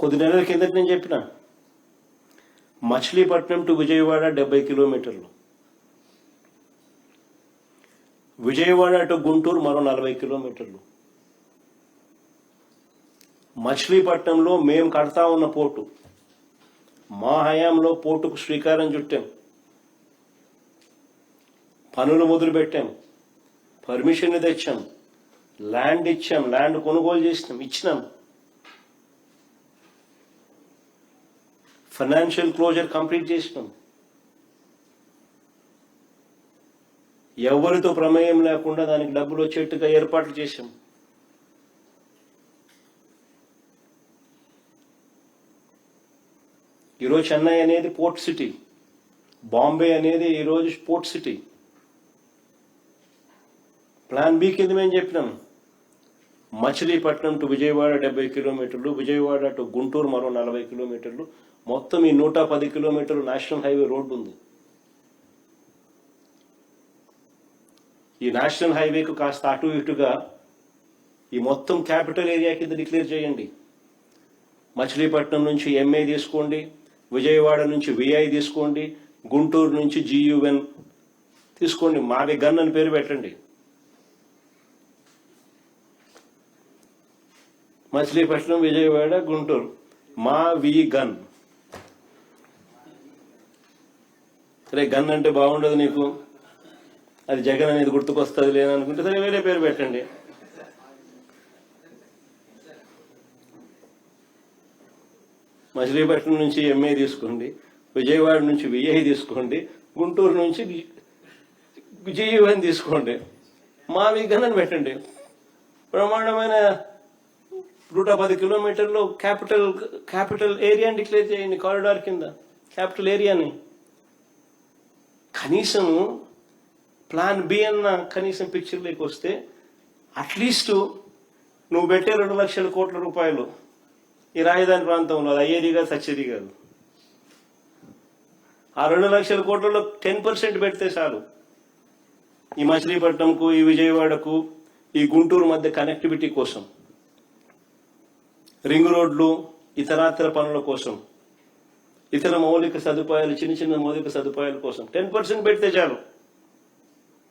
కొద్ది నెలల కిందట నేను చెప్పిన మచిలీపట్నం టు విజయవాడ 70 కిలోమీటర్లు, విజయవాడ టు గుంటూరు మరో 40 కిలోమీటర్లు. మచిలీపట్నంలో మేము కడతా ఉన్న పోర్టు, మా హయాంలో పోర్టుకు శ్రీకారం చుట్టాం, పనులు మొదలు పెట్టాం, పర్మిషన్ తెచ్చాం, ల్యాండ్ ఇచ్చాం, ల్యాండ్ కొనుగోలు చేసినాం, ఇచ్చినాం, ఫైనాన్షియల్ క్లోజర్ కంప్లీట్ చేసినాం. ఎవరితో ప్రమేయం లేకుండా దానికి డబ్బులు వచ్చేట్టుగా ఏర్పాట్లు చేశాం. ఈరోజు చెన్నై అనేది పోర్ట్ సిటీ, బాంబే అనేది ఈరోజు పోర్ట్ సిటీ. ప్లాన్ బి కింద మేము చెప్పినాం మచిలీపట్నం టు విజయవాడ 70 కిలోమీటర్లు, విజయవాడ టు గుంటూరు మరో 40 కిలోమీటర్లు, మొత్తం ఈ 110 కిలోమీటర్లు నేషనల్ హైవే రోడ్డు ఉంది. ఈ నేషనల్ హైవేకు కాస్త అటు ఇటుగా ఈ మొత్తం క్యాపిటల్ ఏరియా కింద డిక్లేర్ చేయండి. మచిలీపట్నం నుంచి ఎంఏ తీసుకోండి, విజయవాడ నుంచి విఐ తీసుకోండి, గుంటూరు నుంచి జియుఎన్ తీసుకోండి, మావి గన్ అని పేరు పెట్టండి. మచిలీపట్నం, విజయవాడ, గుంటూరు, మా వి గన్. సరే, గన్ అంటే బాగుండదు నీకు, అది జగన్ అనేది గుర్తుకొస్తుంది లేననుకుంటే సరే వేరే పేరు పెట్టండి. మచిలీపట్నం నుంచి ఎంఏ తీసుకోండి, విజయవాడ నుంచి విఐ తీసుకోండి, గుంటూరు నుంచి జియుఎన్ తీసుకోండి, మా వి గన్ అని పెట్టండి. బ్రహ్మాండమైన 110 కిలోమీటర్లో క్యాపిటల్ ఏరియాని డిక్లేర్ చేయండి, కారిడార్ కింద క్యాపిటల్ ఏరియాని. కనీసం ప్లాన్ బి అన్న కనీసం పిక్చర్లోకి వస్తే అట్లీస్ట్ నువ్వు పెట్టే 2 లక్షల కోట్ల రూపాయలు ఈ రాజధాని ప్రాంతంలో అది అయ్యేది కాదు, సచ్చేది కాదు. ఆ 2 లక్షల కోట్లలో 10% పెడితే చాలు. ఈ మచిలీపట్నంకు, ఈ విజయవాడకు, ఈ గుంటూరు మధ్య కనెక్టివిటీ కోసం, రింగ్ రోడ్లు, ఇతరాతర పనుల కోసం, ఇతర మౌలిక సదుపాయాలు, చిన్న చిన్న మౌలిక సదుపాయాల కోసం 10% పెడితే చాలు.